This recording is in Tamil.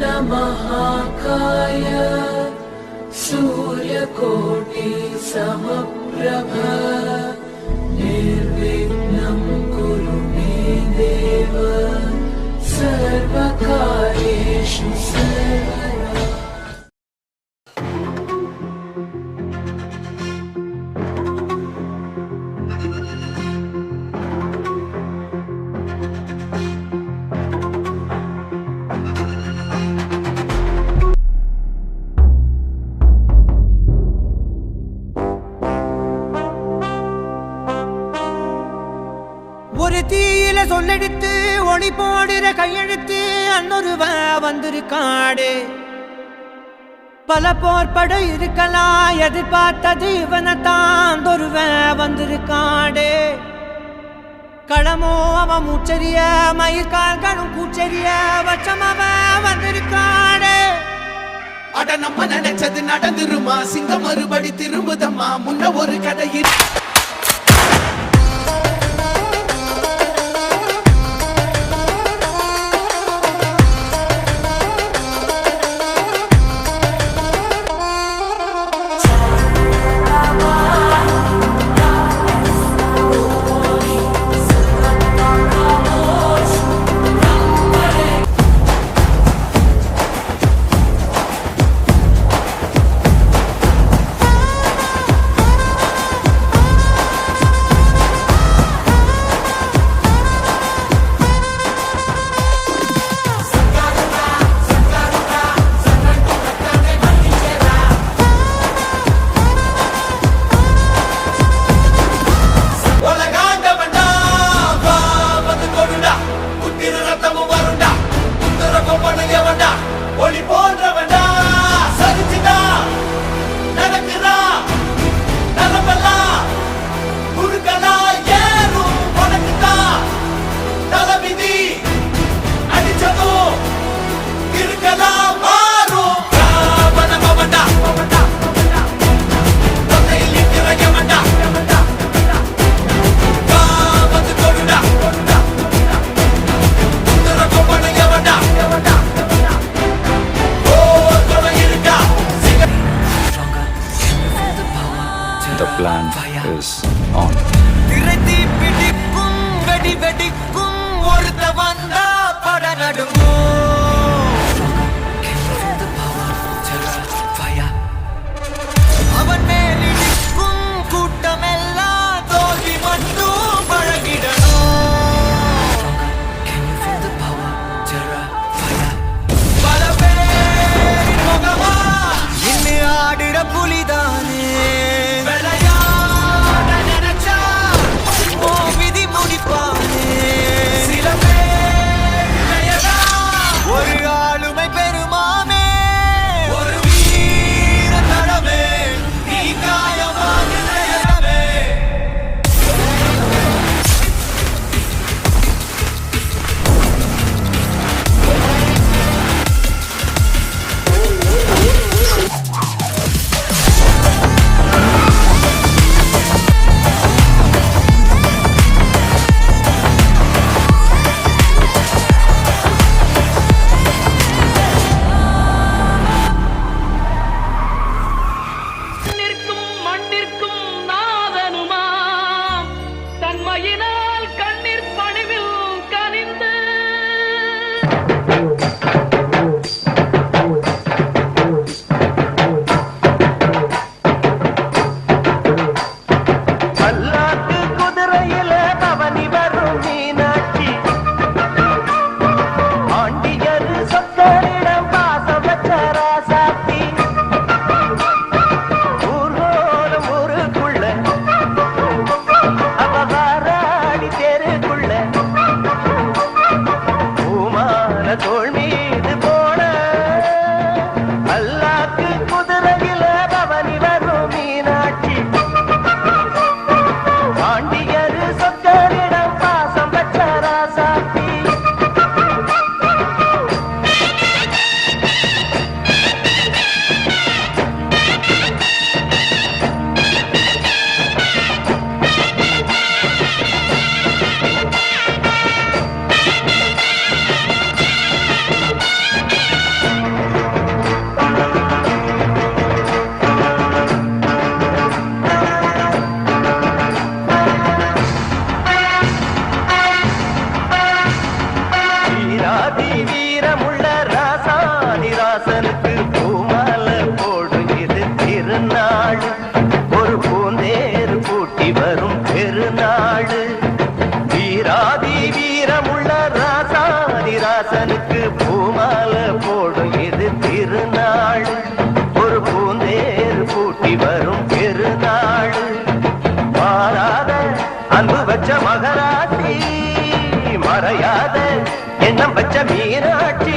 महाकाय सूर्यकोटि समप्रभ निर्विघ्नं कुरु मे देव सर्वकार्येषु सर्वदा। ஒரு தீயில சொல்லெடுத்து ஒளி போடுற கையெழுத்து அன்னொருவ வந்திருக்காடு. பல போர்பட இருக்கலாம் எதிர்பார்த்தது இவனைத்தான் ஒருவ வந்திருக்காடு. களமோ அவன் மூச்சரிய மயிர்கால்களும் பூச்சரிய வச்சம் அவன் வந்திருக்காடு. அட நம்ம நினைச்சது நடந்துருமா, சிங்கம் மறுபடி திரும்புதம்மா, முன்ன ஒரு கதையில் The plan is on. திரைத்தி பிடிக்கும் வெடி வெடிக்கும் ஒருத்த வந்தா பட நடுங்கும். அவன் மேலிடிக்கும் கூட்டமெல்லாம் தோல்வி மட்டும் பழகிடணும். பல பேர் முகமா இன்னி ஆடிட புலிதானே. ஒரு ஆளுமை பெருமாமே, ஒரு வீர தடமே, நீ காயமாக நிலையவே. தோள் மீது வீரமுள்ள ராசாதிராசனுக்கு பூமால போடும் இது திருநாள் ஒரு பூந்தேர் பூட்டி வரும் பெருநாள் வீராதி வீரமுள்ள ராசாதிராசனுக்கு பூமால போடும் இது திருநாள் ஒரு பூந்தேர் பூட்டி வரும் பெருநாள் மாறாத அன்பு வச்ச மகராசி மறையாத எண்ணம் வச்ச மீனாட்சி